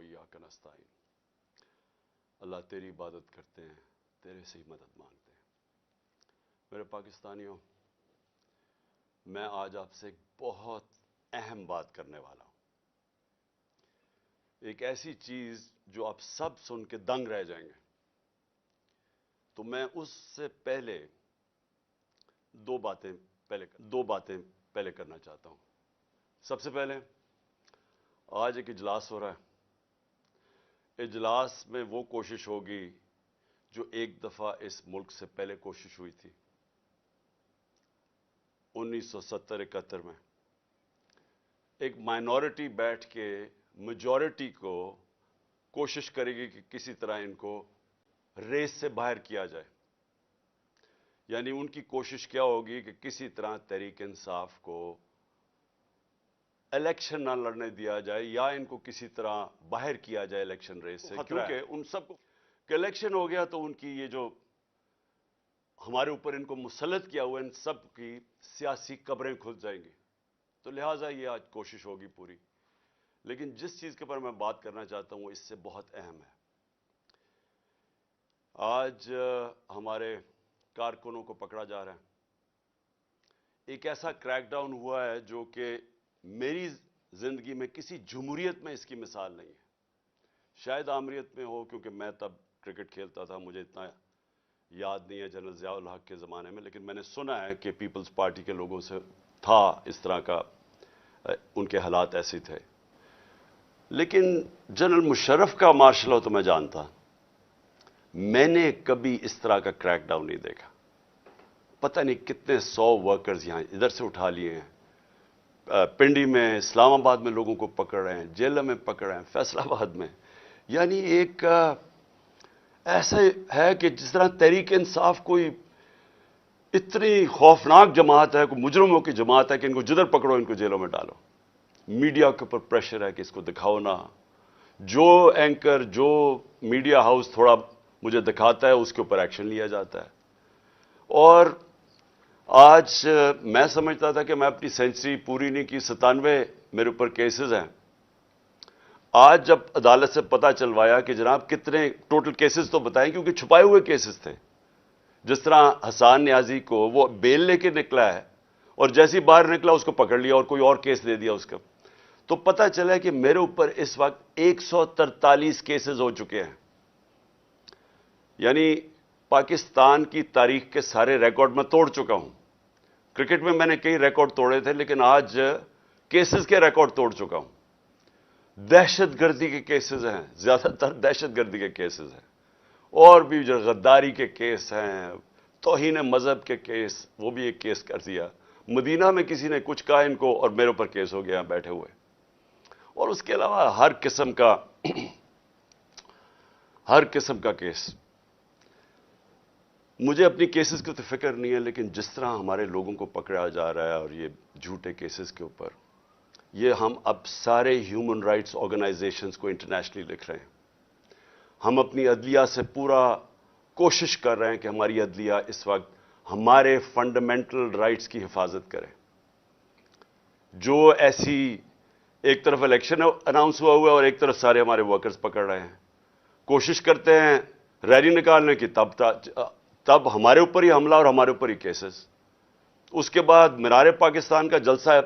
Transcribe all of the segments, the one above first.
इय्याक नस्तईन। अल्लाह तेरी इबादत करते हैं, तेरे से ही मदद मांगते हैं। मेरे पाकिस्तानियों, मैं आज आपसे एक बहुत अहम बात करने वाला हूं। एक ऐसी चीज जो आप सब सुन के दंग रह जाएंगे। तो मैं उससे पहले दो बातें पहले करना चाहता हूं। सबसे पहले, आज एक इजलास हो रहा है। इजलास में वो कोशिश होगी जो एक दफा इस मुल्क से पहले कोशिश हुई थी 1970-71 में। एक माइनॉरिटी बैठ के मेजॉरिटी को कोशिश करेगी कि किसी तरह इनको रेस से बाहर किया जाए। यानी उनकी कोशिश क्या होगी कि किसी तरह तहरीक इंसाफ को इलेक्शन ना लड़ने दिया जाए या इनको किसी तरह बाहर किया जाए इलेक्शन रेस से, क्योंकि उन सबको इलेक्शन हो गया तो उनकी ये जो हमारे ऊपर इनको मुसल्लत किया हुआ इन सब की सियासी कब्रें खुल जाएंगी। तो लिहाजा ये आज कोशिश होगी पूरी। लेकिन जिस चीज के ऊपर मैं बात करना चाहता हूं वो इससे बहुत अहम है। आज हमारे कारकुनों को पकड़ा जा रहा है। एक ऐसा क्रैकडाउन हुआ है जो कि मेरी जिंदगी में किसी जमहूरियत में इसकी मिसाल नहीं है। शायद आमरीत में हो, क्योंकि मैं तब क्रिकेट खेलता था, मुझे इतना याद नहीं है जनरल ज़िया उल हक के ज़माने में, लेकिन मैंने सुना है कि पीपल्स पार्टी के लोगों से था इस तरह का, उनके हालात ऐसे थे। लेकिन जनरल मुशर्रफ का मार्शल लॉ तो मैं जानता, मैंने कभी इस तरह का क्रैकडाउन नहीं देखा। पता नहीं कितने 100 वर्कर्स यहां इधर से उठा लिए हैं, पिंडी में, इस्लामाबाद में लोगों को पकड़ रहे हैं, जेल में पकड़ रहे हैं, फैसलाबाद में। यानी एक ऐसा है कि जिस तरह तहरीक इंसाफ कोई इतनी खौफनाक जमात है, कोई मुजरमों की जमात है कि इनको जिधर पकड़ो इनको जेलों में डालो। मीडिया के ऊपर प्रेशर है कि इसको दिखाओ ना। जो एंकर, जो मीडिया हाउस थोड़ा मुझे दिखाता है उसके ऊपर एक्शन लिया जाता है। और आज मैं समझता था कि मैं अपनी सेंचुरी पूरी नहीं की, 97 मेरे ऊपर केसेस हैं। आज जब अदालत से पता चलवाया कि जनाब कितने टोटल केसेस तो बताएं, क्योंकि छुपाए हुए केसेस थे। जिस तरह हसान नियाजी को वो बेल लेके निकला है और जैसे ही बाहर निकला उसको पकड़ लिया और कोई और केस दे दिया उसका। तो पता चला कि मेरे ऊपर इस वक्त 143 केसेस हो चुके हैं। यानी पाकिस्तान की तारीख के सारे रिकॉर्ड मैं तोड़ चुका हूं। क्रिकेट में मैंने कई रिकॉर्ड तोड़े थे, लेकिन आज केसेस के रिकॉर्ड तोड़ चुका हूं। दहशतगर्दी के केसेस हैं, ज्यादातर दहशतगर्दी के केसेस हैं, और भी जो गद्दारी के केस हैं, तौहीन मजहब के केस, वो भी एक केस कर दिया। मदीना में किसी ने कुछ कहा इनको और मेरे ऊपर केस हो गया बैठे हुए। और उसके अलावा हर किस्म का केस। मुझे अपनी केसेस की तो फिक्र नहीं है, लेकिन जिस तरह हमारे लोगों को पकड़ा जा रहा है और ये झूठे केसेस के ऊपर, ये हम अब सारे ह्यूमन राइट्स ऑर्गेनाइजेशंस को इंटरनेशनली लिख रहे हैं। हम अपनी अदलिया से पूरा कोशिश कर रहे हैं कि हमारी अदलिया इस वक्त हमारे फंडामेंटल राइट्स की हिफाजत करे। जो ऐसी एक तरफ इलेक्शन अनाउंस हुआ हुआ है और एक तरफ सारे हमारे वर्कर्स पकड़ रहे हैं, कोशिश करते हैं रैली निकालने की, तब हमारे ऊपर ही हमला और हमारे ऊपर ही केसेस। उसके बाद मीनार पाकिस्तान का जलसा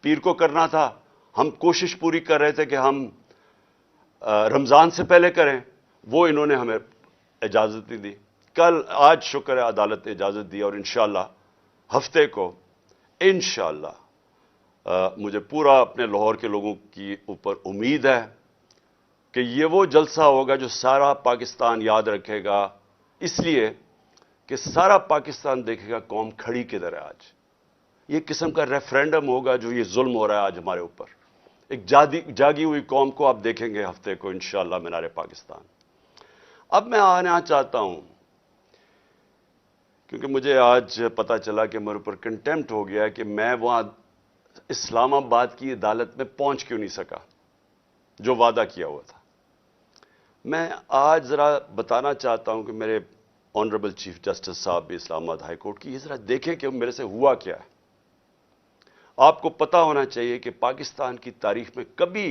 पीर को करना था, हम कोशिश पूरी कर रहे थे कि हम रमजान से पहले करें, वो इन्होंने हमें इजाजत नहीं दी। आज शुक्र है अदालत ने इजाजत दी और इंशाअल्लाह हफ्ते को इंशाअल्लाह मुझे पूरा अपने लाहौर के लोगों की ऊपर उम्मीद है कि ये वो जलसा होगा जो सारा पाकिस्तान याद रखेगा, इसलिए कि सारा पाकिस्तान देखेगा कौम खड़ी किधर है। आज ये किस्म का रेफरेंडम होगा जो ये जुल्म हो रहा है आज हमारे ऊपर। एक जागी हुई कौम को आप देखेंगे हफ्ते को इंशाअल्लाह मीनार पाकिस्तान। अब मैं आना चाहता हूं, क्योंकि मुझे आज पता चला कि मेरे ऊपर कंटेम्प्ट हो गया कि मैं वहां इस्लामाबाद की अदालत में पहुंच क्यों नहीं सका जो वादा किया हुआ था। मैं आज जरा बताना चाहता हूं कि मेरे ऑनरेबल चीफ जस्टिस साहब भी इस्लामाबाद हाई कोर्ट की, ये जरा देखें कि मेरे से हुआ क्या है। आपको पता होना चाहिए कि पाकिस्तान की तारीख में कभी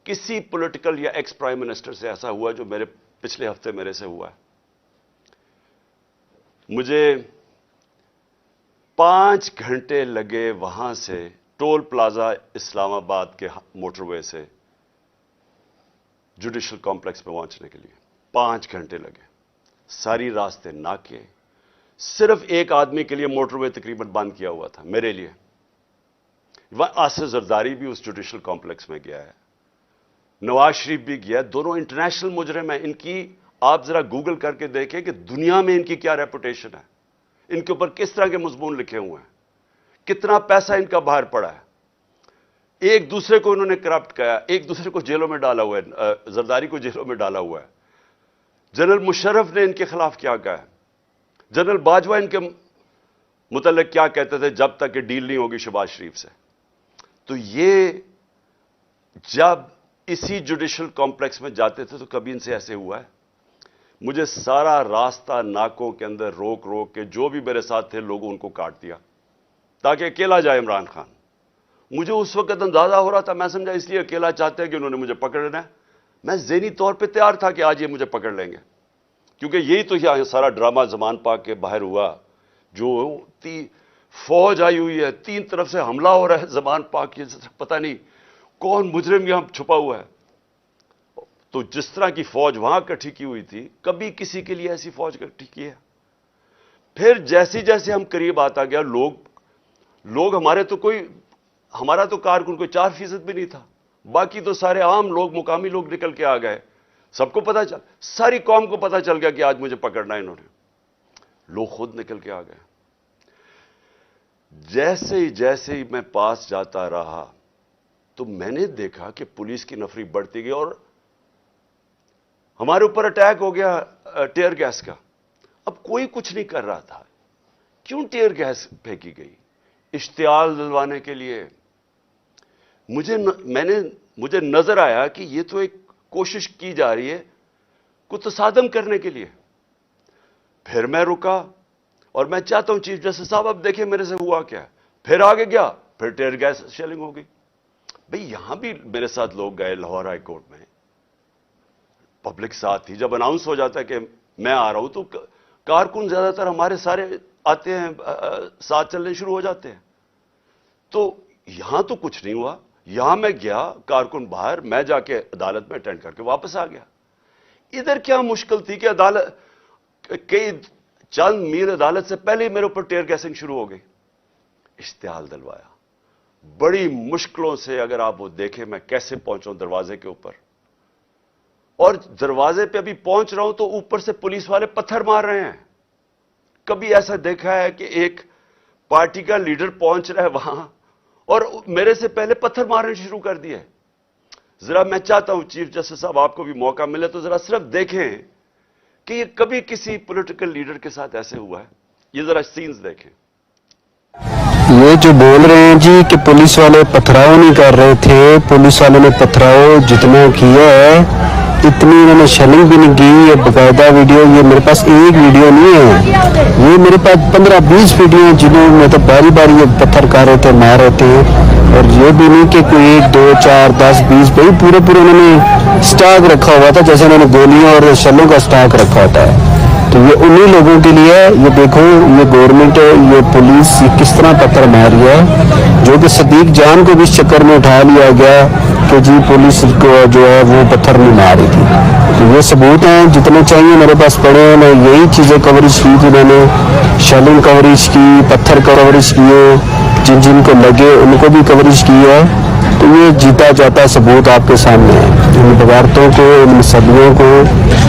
کسی پولیٹیکل یا ایکس پرائم منسٹر سے ایسا ہوا جو میرے پچھلے ہفتے میرے سے ہوا ہے. مجھے 5 گھنٹے لگے وہاں سے ٹول پلازا اسلام آباد کے موٹر وے سے جوڈیشل کمپلیکس پہ پہنچنے کے لیے. 5 گھنٹے لگے. ساری راستے ناکے. صرف ایک آدمی کے لیے موٹر وے تقریباً بند کیا ہوا تھا، میرے لیے. آصف زرداری بھی اس جوڈیشل کمپلیکس میں گیا ہے، نواز شریف بھی گیا. دونوں انٹرنیشنل مجرم ہیں. ان کی آپ ذرا گوگل کر کے دیکھیں کہ دنیا میں ان کی کیا ریپوٹیشن ہے، ان کے اوپر کس طرح کے مضمون لکھے ہوئے ہیں، کتنا پیسہ ان کا باہر پڑا ہے. ایک دوسرے کو انہوں نے کرپٹ کیا، ایک دوسرے کو جیلوں میں ڈالا ہوا ہے. زرداری کو جیلوں میں ڈالا ہوا ہے. جنرل مشرف نے ان کے خلاف کیا کہا ہے، جنرل باجوہ ان کے متعلق کیا کہتے تھے جب تک کہ ڈیل نہیں ہوگی شہباز شریف سے. تو یہ جب اسی جوڈیشل کمپلیکس میں جاتے تھے تو کبھی ان سے ایسے ہوا ہے؟ مجھے سارا راستہ ناکوں کے اندر روک روک کے جو بھی میرے ساتھ تھے لوگوں ان کو کاٹ دیا تاکہ اکیلا جائے عمران خان. مجھے اس وقت اندازہ ہو رہا تھا، میں سمجھا اس لیے اکیلا چاہتے ہیں کہ انہوں نے مجھے پکڑنا ہے. میں ذہنی طور پہ تیار تھا کہ آج یہ مجھے پکڑ لیں گے، کیونکہ یہی تو یہاں سارا ڈرامہ زمان پاک کے باہر ہوا. جو فوج آئی ہوئی ہے، 3 طرف سے حملہ ہو رہا ہے زمان پاک کی، پتہ نہیں کون مجرم یہاں چھپا ہوا ہے. تو جس طرح کی فوج وہاں اکٹھی کی ہوئی تھی، کبھی کسی کے لیے ایسی فوج اکٹھی کی ہے؟ پھر جیسے جیسے ہم قریب آتا گیا، لوگ ہمارا تو کارکن کوئی 4% بھی نہیں تھا، باقی تو سارے عام لوگ، مقامی لوگ نکل کے آ گئے. سب کو پتا چل، ساری قوم کو پتا چل گیا کہ آج مجھے پکڑنا ہے انہوں نے. لوگ خود نکل کے آ گئے. جیسے ہی میں پاس جاتا رہا تو میں نے دیکھا کہ پولیس کی نفری بڑھتی گئی اور ہمارے اوپر اٹیک ہو گیا ٹیئر گیس کا. اب کوئی کچھ نہیں کر رہا تھا. کیوں ٹیئر گیس پھینکی گئی؟ اشتعال دلوانے کے لیے. مجھے نظر آیا کہ یہ تو ایک کوشش کی جا رہی ہے کو تصادم کرنے کے لیے. پھر میں رکا اور میں چاہتا ہوں چیف جسٹس صاحب اب دیکھیں میرے سے ہوا کیا. پھر آگے گیا، پھر ٹیئر گیس شیلنگ ہو گئی. بھئی یہاں بھی میرے ساتھ لوگ گئے لاہور ہائی کورٹ میں، پبلک ساتھ تھی. جب اناؤنس ہو جاتا ہے کہ میں آ رہا ہوں تو کارکن زیادہ تر ہمارے سارے آتے ہیں، ساتھ چلنے شروع ہو جاتے ہیں. تو یہاں تو کچھ نہیں ہوا. یہاں میں گیا، کارکن باہر، میں جا کے عدالت میں اٹینڈ کر کے واپس آ گیا. ادھر کیا مشکل تھی کہ عدالت کئی چند میل عدالت سے پہلے ہی میرے اوپر ٹیئر گیسنگ شروع ہو گئی. اشتعال دلوایا بڑی مشکلوں سے. اگر آپ وہ دیکھیں میں کیسے پہنچا ہوں دروازے کے اوپر، اور دروازے پہ ابھی پہنچ رہا ہوں تو اوپر سے پولیس والے پتھر مار رہے ہیں. کبھی ایسا دیکھا ہے کہ ایک پارٹی کا لیڈر پہنچ رہا ہے وہاں اور میرے سے پہلے پتھر مارنے شروع کر دیے. ذرا میں چاہتا ہوں چیف جسٹس صاحب آپ کو بھی موقع ملے تو ذرا صرف دیکھیں کہ یہ کبھی کسی پولیٹیکل لیڈر کے ساتھ ایسے ہوا ہے. یہ ذرا سینز دیکھیں. یہ جو بول رہے ہیں جی کہ پولیس والے پتھراؤ نہیں کر رہے تھے، پولیس والوں نے پتھراؤ جتنا کیا ہے اتنی انہوں نے شیلنگ بھی نہیں کی. یہ باقاعدہ ویڈیو، یہ میرے پاس ایک ویڈیو نہیں ہے، یہ میرے پاس 15-20 ویڈیو ہیں جنہوں میں تو باری باری یہ پتھر کر رہے تھے، مار رہے تھے. اور یہ بھی نہیں کہ کوئی 1 2 4 10 20 بھائی پورے انہوں نے سٹاک رکھا ہوا تھا، جیسے انہوں نے گولیوں اور شلوں کا سٹاک رکھا ہوتا ہے. تو یہ انہی لوگوں کے لیے، یہ دیکھو یہ گورنمنٹ، یہ پولیس یہ کس طرح پتھر مار رہی ہے، جو کہ صدیق جان کو بھی اس چکر میں اٹھا لیا گیا کہ جی پولیس کو جو ہے وہ پتھر نہیں مار رہی تھی. تو یہ ثبوت ہیں جتنے چاہیے میرے پاس پڑے ہیں. میں یہی چیزیں کوریج کی تھی، میں نے شیلنگ کوریج کی، پتھر کوریج کیے، جن کو لگے ان کو بھی کوریج کی ہے. تو یہ جیتا جاتا ثبوت آپ کے سامنے ہے. ان بغاوتوں کو، ان صدیوں کو،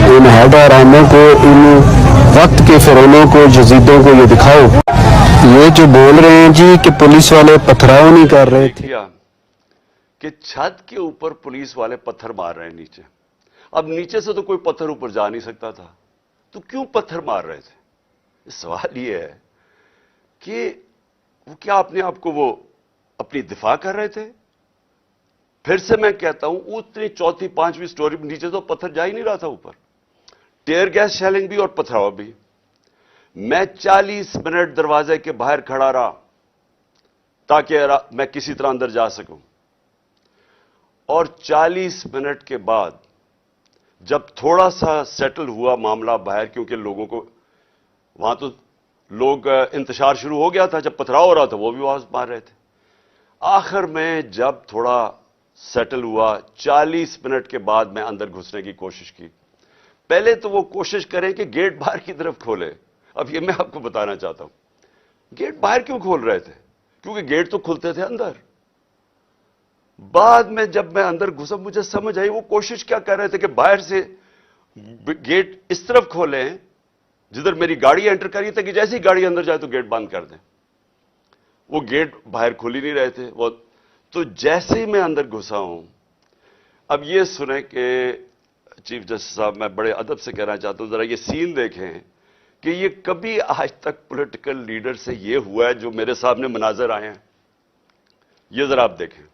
ان حیدراموں کو، ان وقت کے فرعونوں کو، یزیدوں کو یہ دکھاؤ. یہ جو بول رہے ہیں جی کہ پولیس والے پتھراؤ نہیں کر رہے تھے، کہ چھت کے اوپر پولیس والے پتھر مار رہے ہیں نیچے. اب نیچے سے تو کوئی پتھر اوپر جا نہیں سکتا تھا، تو کیوں پتھر مار رہے تھے؟ سوال یہ ہے کہ وہ کیا اپنے آپ کو وہ اپنی دفاع کر رہے تھے؟ پھر سے میں کہتا ہوں اتنی 4تھی 5ویں سٹوری نیچے تو پتھر جا ہی نہیں رہا تھا اوپر. ٹیئر گیس شیلنگ بھی اور پتھراؤ بھی. میں 40 منٹ دروازے کے باہر کھڑا رہا تاکہ میں کسی طرح اندر جا سکوں. اور 40 منٹ کے بعد جب تھوڑا سا سیٹل ہوا معاملہ باہر، کیونکہ لوگوں کو وہاں تو لوگ انتشار شروع ہو گیا تھا، جب پتھراؤ ہو رہا تھا وہ بھی آواز مار رہے تھے، آخر میں جب تھوڑا سیٹل ہوا 40 منٹ کے بعد میں اندر گھسنے کی کوشش کی. پہلے تو وہ کوشش کریں کہ گیٹ باہر کی طرف کھولے. اب یہ میں آپ کو بتانا چاہتا ہوں گیٹ باہر کیوں کھول رہے تھے، کیونکہ گیٹ تو کھلتے تھے اندر. بعد میں جب میں اندر گھسا مجھے سمجھ آئی وہ کوشش کیا کر رہے تھے کہ باہر سے گیٹ اس طرف کھولیں جدھر میری گاڑی انٹر کری تھی، کہ جیسے ہی گاڑی اندر جائے تو گیٹ بند کر دیں. وہ گیٹ باہر کھول ہی نہیں رہے تھے وہ. تو جیسے ہی میں اندر گھسا ہوں، اب یہ سنیں کہ چیف جسٹس صاحب میں بڑے ادب سے کہنا چاہتا ہوں ذرا یہ سین دیکھیں کہ یہ کبھی آج تک پولیٹیکل لیڈر سے یہ ہوا ہے جو میرے سامنے مناظر آئے ہیں. یہ ذرا آپ دیکھیں.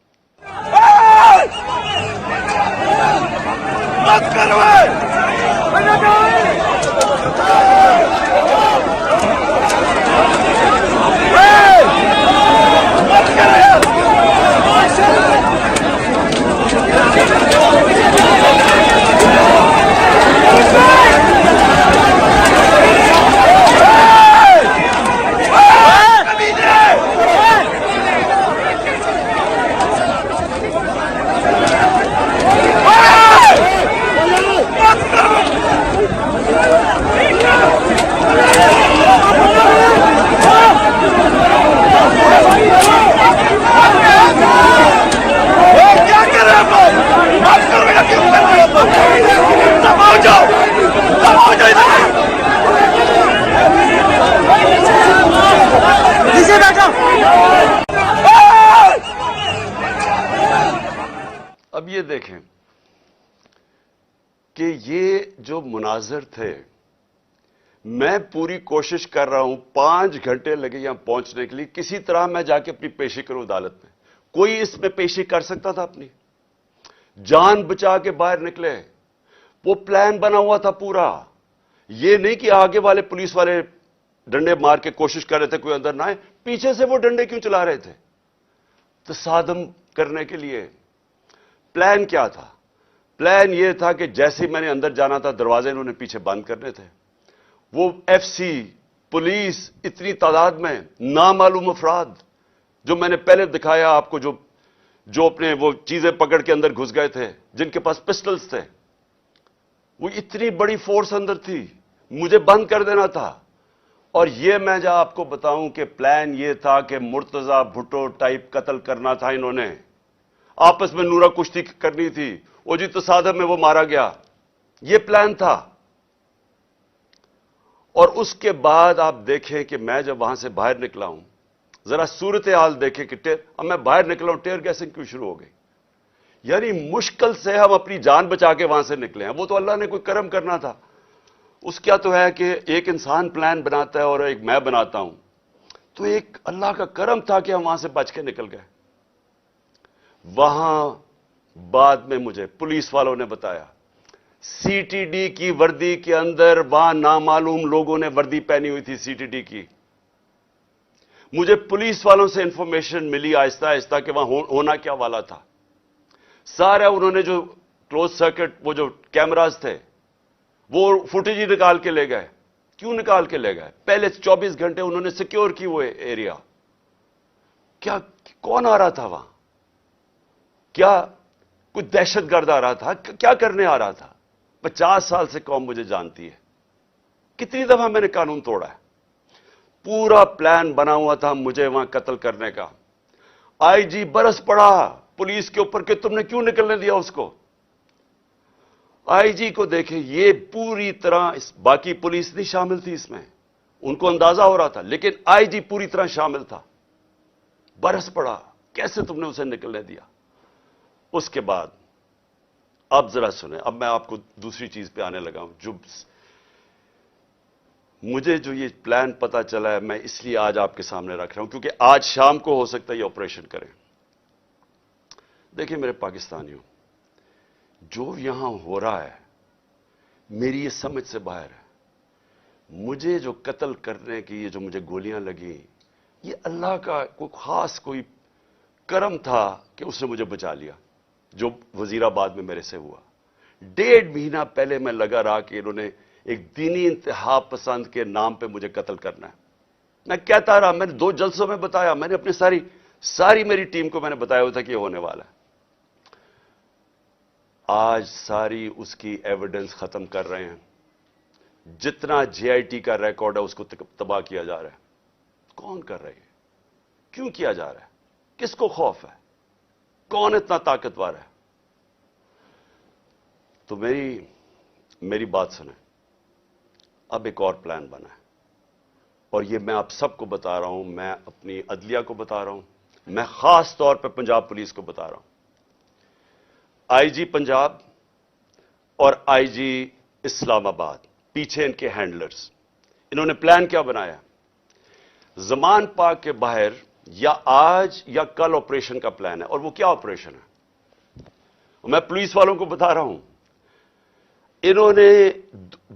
اب یہ دیکھیں کہ یہ جو مناظر تھے، میں پوری کوشش کر رہا ہوں، 5 گھنٹے لگے یہاں پہنچنے کے لیے، کسی طرح میں جا کے اپنی پیشی کروں عدالت میں. کوئی اس میں پیشی کر سکتا تھا اپنی؟ جان بچا کے باہر نکلے. وہ پلان بنا ہوا تھا پورا. یہ نہیں کہ آگے والے پولیس والے ڈنڈے مار کے کوشش کر رہے تھے کوئی اندر نہ آئے، پیچھے سے وہ ڈنڈے کیوں چلا رہے تھے؟ تصادم کرنے کے لیے. پلان کیا تھا؟ پلان یہ تھا کہ جیسے میں نے اندر جانا تھا دروازے انہوں نے پیچھے بند کرنے تھے. وہ ایف سی پولیس اتنی تعداد میں نامعلوم افراد جو میں نے پہلے دکھایا آپ کو، جو اپنے وہ چیزیں پکڑ کے اندر گھس گئے تھے، جن کے پاس پسٹلز تھے، وہ اتنی بڑی فورس اندر تھی، مجھے بند کر دینا تھا. اور یہ میں جا آپ کو بتاؤں کہ پلان یہ تھا کہ مرتضی بھٹو ٹائپ قتل کرنا تھا انہوں نے. آپس میں نورا کشتی کرنی تھی، وہ جی تصادم میں وہ مارا گیا. یہ پلان تھا. اور اس کے بعد آپ دیکھیں کہ میں جب وہاں سے باہر نکلا ہوں، ذرا صورتحال دیکھیں کہ اب میں باہر نکلا ہوں، ٹیئر گیسنگ کیوں شروع ہو گئی. یعنی مشکل سے ہم اپنی جان بچا کے وہاں سے نکلے ہیں. وہ تو اللہ نے کوئی کرم کرنا تھا. اس کیا تو ہے کہ ایک انسان پلان بناتا ہے اور ایک میں بناتا ہوں، تو ایک اللہ کا کرم تھا کہ ہم وہاں سے بچ کے نکل گئے. وہاں بعد میں مجھے پولیس والوں نے بتایا سی ٹی ڈی کی وردی کے اندر وہاں نامعلوم لوگوں نے وردی پہنی ہوئی تھی سی ٹی ڈی کی. مجھے پولیس والوں سے انفارمیشن ملی آہستہ آہستہ کہ وہاں ہونا کیا والا تھا. سارا انہوں نے جو کلوز سرکٹ وہ جو کیمراز تھے وہ فوٹیج ہی نکال کے لے گئے. کیوں نکال کے لے گئے؟ پہلے 24 گھنٹے انہوں نے سیکیور کی وہ ایریا. کیا کون آ رہا تھا وہاں؟ کیا کوئی دہشت گرد آ رہا تھا؟ کیا کرنے آ رہا تھا؟ 50 سال سے قوم مجھے جانتی ہے. کتنی دفعہ میں نے قانون توڑا ہے. پورا پلان بنا ہوا تھا مجھے وہاں قتل کرنے کا. آئی جی برس پڑا پولیس کے اوپر کہ تم نے کیوں نکلنے دیا اس کو. آئی جی کو دیکھیں، یہ پوری طرح باقی پولیس نہیں شامل تھی اس میں، ان کو اندازہ ہو رہا تھا، لیکن آئی جی پوری طرح شامل تھا. برس پڑا کیسے تم نے اسے نکلنے دیا. اس کے بعد اب ذرا سنیں، اب میں آپ کو دوسری چیز پہ آنے لگا ہوں. مجھے جو یہ پلان پتا چلا ہے میں اس لیے آج آپ کے سامنے رکھ رہا ہوں کیونکہ آج شام کو ہو سکتا ہے یہ آپریشن کریں. دیکھیں میرے پاکستانیوں، جو یہاں ہو رہا ہے میری یہ سمجھ سے باہر ہے. مجھے جو قتل کرنے کی یہ جو مجھے گولیاں لگیں، یہ اللہ کا کوئی خاص کوئی کرم تھا کہ اس نے مجھے بچا لیا. जो वजीराबाद में मेरे से हुआ। 1.5 महीना पहले मैं लगा रहा कि इन्होंने एक दीनी इंतहा पसंद के नाम पे मुझे कत्ल करना है। मैं कहता रहा, मैंने 2 जलसों में बताया, मैंने अपनी सारी मेरी टीम को मैंने बताया हुआ था कि ये होने वाला है। आज सारी उसकी एविडेंस खत्म कर रहे हैं। जितना जेआईटी का रिकॉर्ड है उसको तबाह किया जा रहा है। कौन कर रही है? क्यों किया जा रहा है? किसको खौफ है? कौन इतना ताकतवर है? तो मेरी बात सुने। अब एक और प्लान बना है और ये मैं आप सबको बता रहा हूं, मैं अपनी अदलिया को बता रहा हूं, मैं खास तौर पर पंजाब पुलिस को बता रहा हूं। आईजी पंजाब और आईजी इस्लामाबाद, पीछे इनके हैंडलर्स, इन्होंने प्लान क्या बनाया? ज़मान पार्क के बाहर या आज या कल ऑपरेशन का प्लान है। और वो क्या ऑपरेशन है? मैं पुलिस वालों को बता रहा हूं, इन्होंने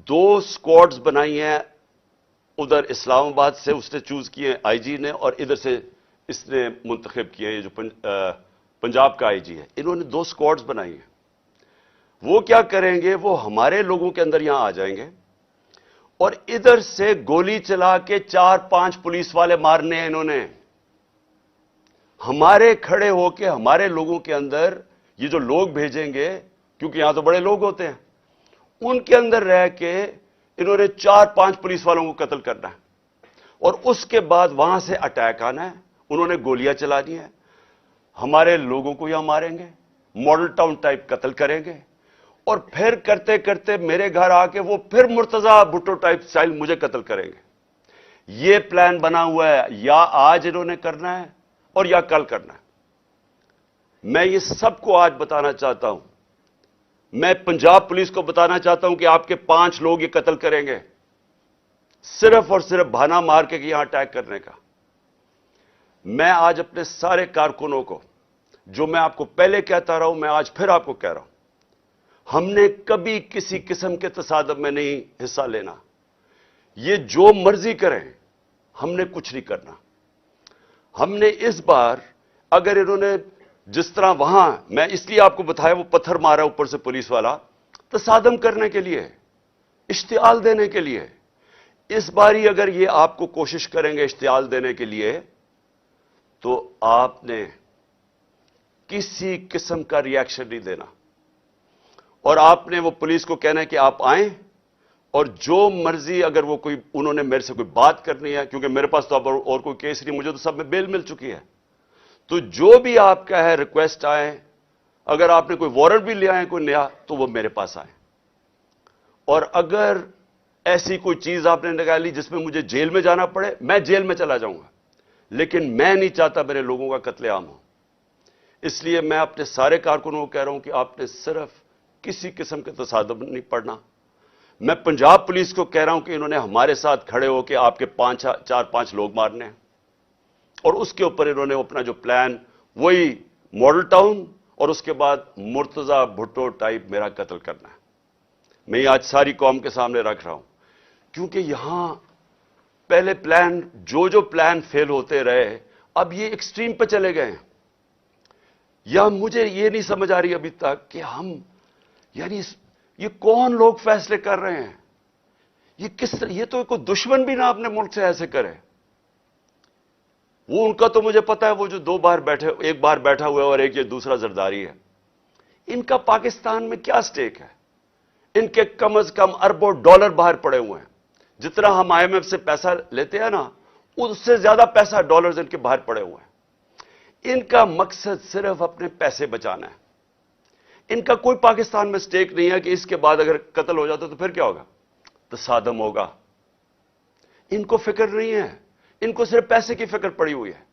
2 स्क्वाड्स बनाई हैं। उधर इस्लामाबाद से उसने चूज किए आईजी ने, और इधर से इसने मुंतखब किए, ये जो पंजाब का आईजी है। इन्होंने 2 स्क्वाड्स बनाई हैं। वो क्या करेंगे? वो हमारे लोगों के अंदर यहां आ जाएंगे और इधर से गोली चला के 4-5 पुलिस वाले मारने हैं इन्होंने। हमारे खड़े होके हमारे लोगों के अंदर ये जो लोग भेजेंगे, क्योंकि यहां तो बड़े लोग होते हैं, उनके अंदर रह के इन्होंने 4-5 पुलिस वालों को कत्ल करना है और उसके बाद वहां से अटैक आना है। उन्होंने गोलियां चलानी है, हमारे लोगों को यहां मारेंगे, मॉडल टाउन टाइप कत्ल करेंगे और फिर करते करते मेरे घर आके वो फिर मुर्तजा भुट्टो टाइप स्टाइल मुझे कत्ल करेंगे। ये प्लान बना हुआ है, या आज इन्होंने करना है और या कल करना है। मैं ये सबको आज बताना चाहता हूं। मैं पंजाब पुलिस को बताना चाहता हूं कि आपके 5 लोग ये कत्ल करेंगे, सिर्फ और सिर्फ बहाना मार के कि यहां अटैक करने का। मैं आज अपने सारे कारकुनों को, जो मैं आपको पहले कहता रहा हूं, मैं आज फिर आपको कह रहा हूं, हमने कभी किसी किस्म के तसादम में नहीं हिस्सा लेना। ये जो मर्जी करें, हमने कुछ नहीं करना। हमने इस बार, अगर इन्होंने जिस तरह वहां, मैं इसलिए आपको बताया, वो पत्थर मारा ऊपर से पुलिस वाला, तसादम करने के लिए, इश्तियाल देने के लिए। इस बारी अगर ये आपको कोशिश करेंगे इश्तियाल देने के लिए, तो आपने किसी किस्म का रिएक्शन नहीं देना और आपने वो पुलिस को कहना है कि आप आएं और जो मर्जी, अगर वो कोई, उन्होंने मेरे से कोई बात करनी है, क्योंकि मेरे पास तो अब और कोई केस नहीं, मुझे तो सब में बेल मिल चुकी है, तो जो भी आपका है रिक्वेस्ट आए, अगर आपने कोई वारंट भी ले आए कोई नया, तो वो मेरे पास आए। और अगर ऐसी कोई चीज आपने निकाली जिसमें मुझे जेल में जाना पड़े, मैं जेल में चला जाऊंगा, लेकिन मैं नहीं चाहता मेरे लोगों का कत्लेआम हो। इसलिए मैं अपने सारे कारकुनों को कह रहा हूं कि आपने सिर्फ किसी किस्म के तसादम नहीं पड़ना। मैं पंजाब पुलिस को कह रहा हूं कि इन्होंने हमारे साथ खड़े होकर आपके 4-5 लोग मारने हैं और उसके ऊपर इन्होंने अपना जो प्लान, वही मॉडल टाउन और उसके बाद मुर्तजा भुट्टो टाइप मेरा कत्ल करना है। मैं आज सारी कौम के सामने रख रहा हूं, क्योंकि यहां पहले प्लान, जो प्लान फेल होते रहे, अब ये एक्सट्रीम पे चले गए हैं। या मुझे ये नहीं समझ आ रही अभी तक कि हम, यानी ये कौन लोग फैसले कर रहे हैं? ये तो कोई दुश्मन भी ना अपने मुल्क से ऐसे करे। वो उनका तो मुझे पता है, वो जो 2 बार बैठे, एक बार बैठा हुआ है और एक ये दूसरा जरदारी है। इनका पाकिस्तान में क्या स्टेक है? इनके कम से कम अरबों डॉलर बाहर पड़े हुए हैं। जितना हम IMF से पैसा लेते हैं ना, उससे ज्यादा पैसा डॉलर्स इनके बाहर पड़े हुए हैं। इनका मकसद सिर्फ अपने पैसे बचाना है। इनका कोई पाकिस्तान में स्टेक नहीं है कि इसके बाद अगर कत्ल हो जाता तो फिर क्या होगा, तसादम होगा। इनको फिक्र नहीं है, इनको सिर्फ पैसे की फिक्र पड़ी हुई है।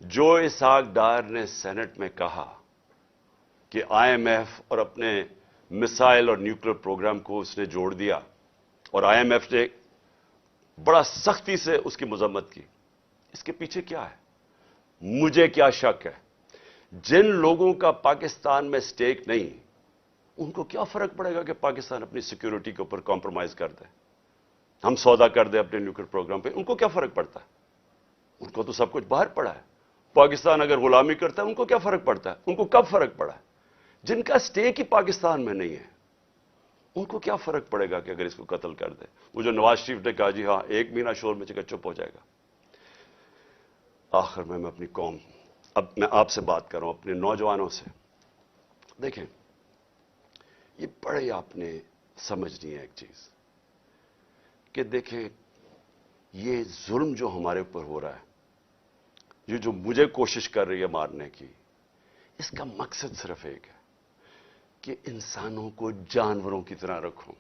जो इसहाक डार ने सेनेट में कहा कि IMF और अपने मिसाइल और न्यूक्लियर प्रोग्राम को उसने जोड़ दिया और IMF ने बड़ा सख्ती से उसकी मजम्मत की, इसके पीछे क्या है? मुझे क्या शक है? जिन लोगों का पाकिस्तान में स्टेक नहीं, उनको क्या फर्क पड़ेगा कि पाकिस्तान अपनी सिक्योरिटी के ऊपर कॉम्प्रोमाइज कर दे, हम सौदा कर दे अपने न्यूक्लियर प्रोग्राम पे? उनको क्या फर्क पड़ता है? उनको तो सब कुछ बाहर पड़ा है। पाकिस्तान अगर गुलामी करता है, उनको क्या फर्क पड़ता है? उनको कब फर्क पड़ा है? जिनका स्टेक ही पाकिस्तान में नहीं है, उनको क्या फर्क पड़ेगा कि अगर इसको कत्ल कर दे। वो जो नवाज शरीफ ने कहा जी हां 1 महीना शोर में चुका चुप हो जाएगा। आखिर में मैं अपनी कौम, अब मैं आपसे बात कर रहा हूं, अपने नौजवानों से। देखें, ये बड़े आपने समझनी है एक चीज कि देखें, ये जुल्म जो हमारे ऊपर हो रहा है, ये जो मुझे कोशिश कर रही है मारने की, इसका मकसद सिर्फ एक है कि इंसानों को जानवरों की तरह रखो,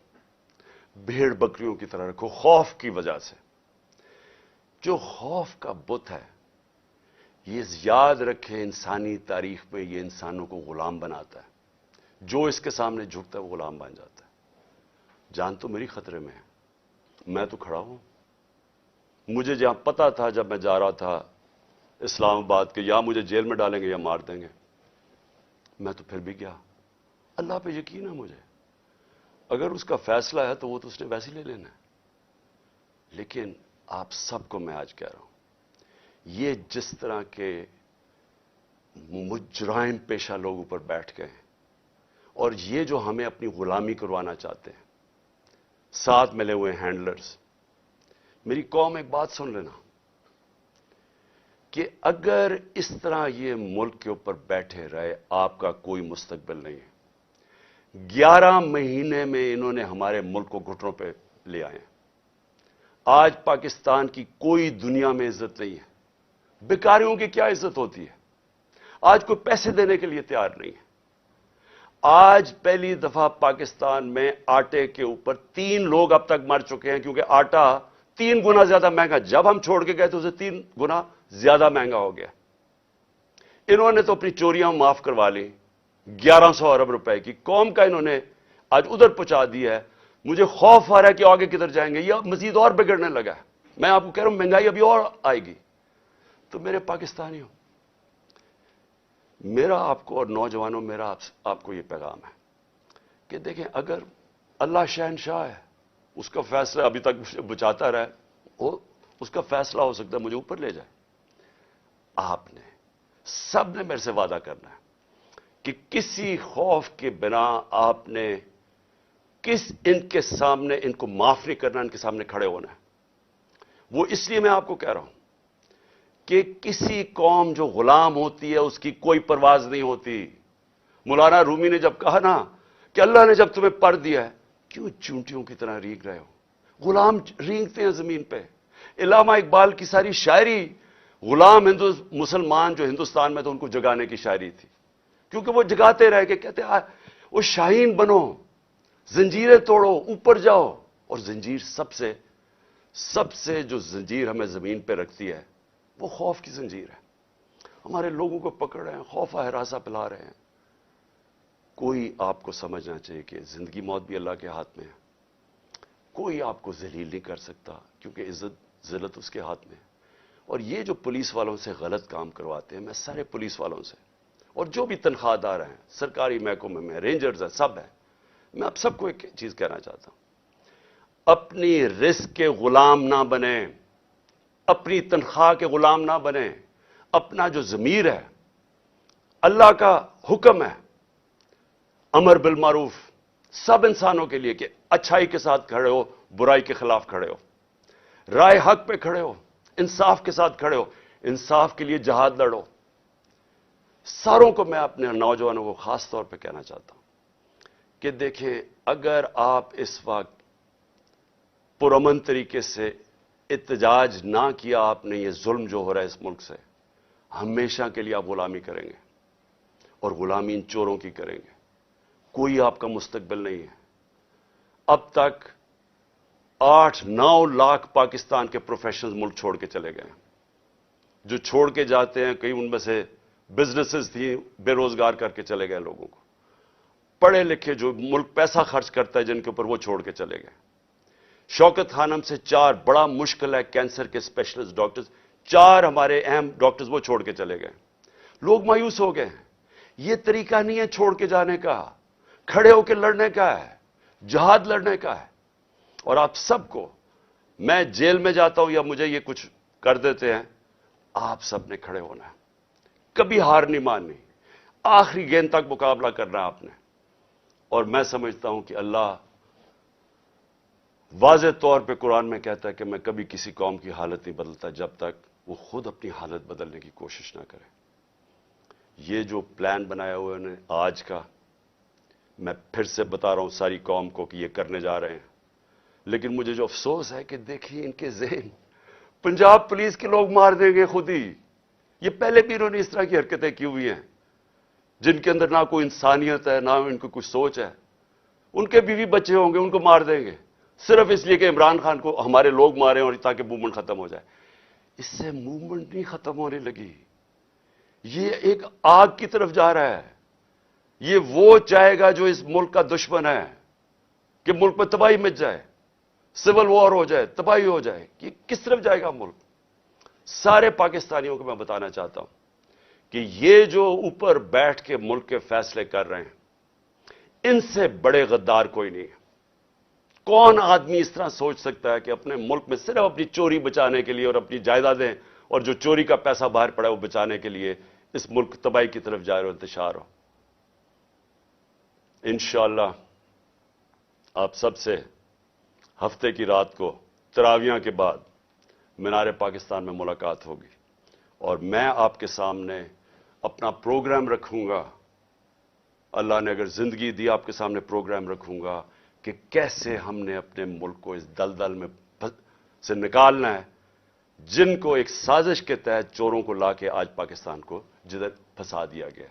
भेड़ बकरियों की तरह रखो, खौफ की वजह से। जो खौफ का बुत है, ये याद रखे, इंसानी तारीख में ये इंसानों को गुलाम बनाता है। जो इसके सामने झुकता है वो गुलाम बन जाता है। जान तो मेरी खतरे में है, मैं तो खड़ा हूं। मुझे जहां पता था जब मैं जा रहा था इस्लामाबाद के, या मुझे जेल में डालेंगे या मार देंगे, मैं तो फिर भी गया। अल्लाह पे यकीन है मुझे, अगर उसका फैसला है तो वो तो उसने वैसे ही ले लेना है। लेकिन आप सबको मैं आज कह रहा हूं, ये जिस तरह के मुजराइम पेशा लोग ऊपर बैठ गए हैं और ये जो हमें अपनी गुलामी करवाना चाहते हैं, साथ मिले हुए हैंडलर्स, मेरी कौम एक बात सुन लेना कि अगर इस तरह ये मुल्क के ऊपर बैठे रहे, आपका कोई मुस्तकबिल नहीं है। 11 महीने में इन्होंने हमारे मुल्क को घुटनों पे ले आए। आज पाकिस्तान की कोई दुनिया में इज्जत नहीं है। बेकारियों की क्या इज्जत होती है? आज कोई पैसे देने के लिए तैयार नहीं है। आज पहली दफा पाकिस्तान में आटे के ऊपर 3 लोग अब तक मर चुके हैं, क्योंकि आटा 3 गुना ज्यादा महंगा, जब हम छोड़ के गए तो उसे 3 गुना ज्यादा महंगा हो गया। इन्होंने तो अपनी चोरियां माफ करवा ली, 1100 अरब रुपए की कौम का इन्होंने आज उधर पहुंचा दिया है। मुझे खौफ आ रहा है कि आगे किधर जाएंगे, या मजीद और बिगड़ने लगा है। मैं आपको कह रहा हूं महंगाई अभी और आएगी। तो मेरे पाकिस्तानियों, मेरा आपको और नौजवानों, मेरा आपको यह पैगाम है कि देखें, अगर अल्लाह शहनशाह है, उसका फैसला अभी तक मुझे बचाता रहा है, उसका फैसला हो सकता है मुझे ऊपर ले जाए। आपने सबने मेरे से वादा करना है कि किसी खौफ के बिना आपने इनके सामने, इनको माफ नहीं करना, इनके सामने खड़े होना है। वो इसलिए मैं आपको कह रहा हूं कि किसी कौम जो गुलाम होती है उसकी कोई परवाज नहीं होती। मौलाना रूमी ने जब कहा ना कि अल्लाह ने जब तुम्हें पर दिया है, क्यों चूंटियों की तरह रींग रहे हो? गुलाम रींगते हैं जमीन पे। इलामा इकबाल की सारी शायरी गुलाम मुसलमान जो हिंदुस्तान में थे उनको जगाने की शायरी थी, क्योंकि वो जगाते रह के कहते वो शाहीन बनो, जंजीरें तोड़ो, ऊपर जाओ। और जंजीर सबसे जो जंजीर हमें जमीन पे रखती है वो खौफ की जंजीर है। हमारे लोगों को पकड़ रहे हैं, खौफा हरासा पिला रहे हैं। कोई आपको समझना चाहिए कि जिंदगी मौत भी अल्लाह के हाथ में है। कोई आपको जलील नहीं कर सकता, क्योंकि इज्जत जिल्लत उसके हाथ में है। और ये जो पुलिस वालों से गलत काम करवाते हैं, मैं सारे पुलिस वालों से और जो भी तनख्वाहदार हैं, सरकारी महकमे में रेंजर्स हैं, सब हैं, मैं आप सबको एक चीज कहना चाहता हूं, अपनी रिस्क के गुलाम ना बने, अपनी तनख्वाह के गुलाम ना बने। अपना जो ज़मीर है, अल्लाह का हुक्म है अमर बिल मारूफ सब इंसानों के लिए कि अच्छाई के साथ खड़े हो, बुराई के खिलाफ खड़े हो, राय हक पे खड़े हो, इंसाफ के साथ खड़े हो, इंसाफ के लिए जहाद लड़ो। सारों को मैं अपने नौजवानों को खास तौर पे कहना चाहता हूं कि देखें, अगर आप इस वक्त पुरअमन तरीके से इत्तेजाज ना किया आपने, ये जुल्म जो हो रहा है इस मुल्क से, हमेशा के लिए आप गुलामी करेंगे और गुलामी इन चोरों की करेंगे। कोई आपका मुस्तकबिल नहीं है। अब तक 8-9 लाख पाकिस्तान के प्रोफेशनल्स मुल्क छोड़ के चले गए हैं। जो छोड़ के जाते हैं, कई उनमें से बिजनेसेस थी, बेरोजगार करके चले गए लोगों को। पढ़े लिखे जो मुल्क पैसा खर्च करता है जिनके ऊपर, वो छोड़ के चले गए। शौकत खानम से 4 बड़ा मुश्किल है कैंसर के स्पेशलिस्ट डॉक्टर्स, 4 हमारे अहम डॉक्टर्स वो छोड़ के चले गए। लोग मायूस हो गए हैं। ये तरीका नहीं है छोड़ के जाने का, खड़े होकर लड़ने का है, जहाद लड़ने का है। और आप सबको, मैं जेल में जाता हूं या मुझे ये कुछ कर देते हैं, आप सबने खड़े होना है, कभी हार नहीं माननी। آخری گیند تک مقابلہ کرنا ہے آپ نے. اور میں سمجھتا ہوں کہ اللہ واضح طور پہ قرآن میں کہتا ہے کہ میں کبھی کسی قوم کی حالت نہیں بدلتا جب تک وہ خود اپنی حالت بدلنے کی کوشش نہ کرے. یہ جو پلان بنایا ہوا ہے آج کا، میں پھر سے بتا رہا ہوں ساری قوم کو کہ یہ کرنے جا رہے ہیں. لیکن مجھے جو افسوس ہے کہ دیکھیے ان کے ذہن، پنجاب پولیس کے لوگ مار دیں گے خود ہی. یہ پہلے بھی انہوں نے اس طرح کی حرکتیں کی ہوئی ہیں جن کے اندر نہ کوئی انسانیت ہے نہ ان کو کچھ سوچ ہے. ان کے بیوی بچے ہوں گے، ان کو مار دیں گے صرف اس لیے کہ عمران خان کو ہمارے لوگ مارے اور تاکہ موومنٹ ختم ہو جائے. اس سے موومنٹ نہیں ختم ہونے لگی، یہ ایک آگ کی طرف جا رہا ہے. یہ وہ چاہے گا جو اس ملک کا دشمن ہے کہ ملک میں تباہی مچ جائے، سول وار ہو جائے، تباہی ہو جائے. یہ کس طرف جائے گا ملک؟ سارے پاکستانیوں کو میں بتانا چاہتا ہوں کہ یہ جو اوپر بیٹھ کے ملک کے فیصلے کر رہے ہیں، ان سے بڑے غدار کوئی نہیں ہے. کون آدمی اس طرح سوچ سکتا ہے کہ اپنے ملک میں صرف اپنی چوری بچانے کے لیے اور اپنی جائیدادیں اور جو چوری کا پیسہ باہر پڑا ہے وہ بچانے کے لیے اس ملک تباہی کی طرف جائے اور انتشار ہو؟ انشاءاللہ آپ سب سے ہفتے کی رات کو تراویحاں کے بعد مینار پاکستان میں ملاقات ہوگی اور میں آپ کے سامنے اپنا پروگرام رکھوں گا. اللہ نے اگر زندگی دی آپ کے سامنے پروگرام رکھوں گا کہ کیسے ہم نے اپنے ملک کو اس دلدل میں سے نکالنا ہے جن کو ایک سازش کے تحت چوروں کو لا کے آج پاکستان کو جدھر پھنسا دیا گیا.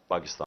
پاکستان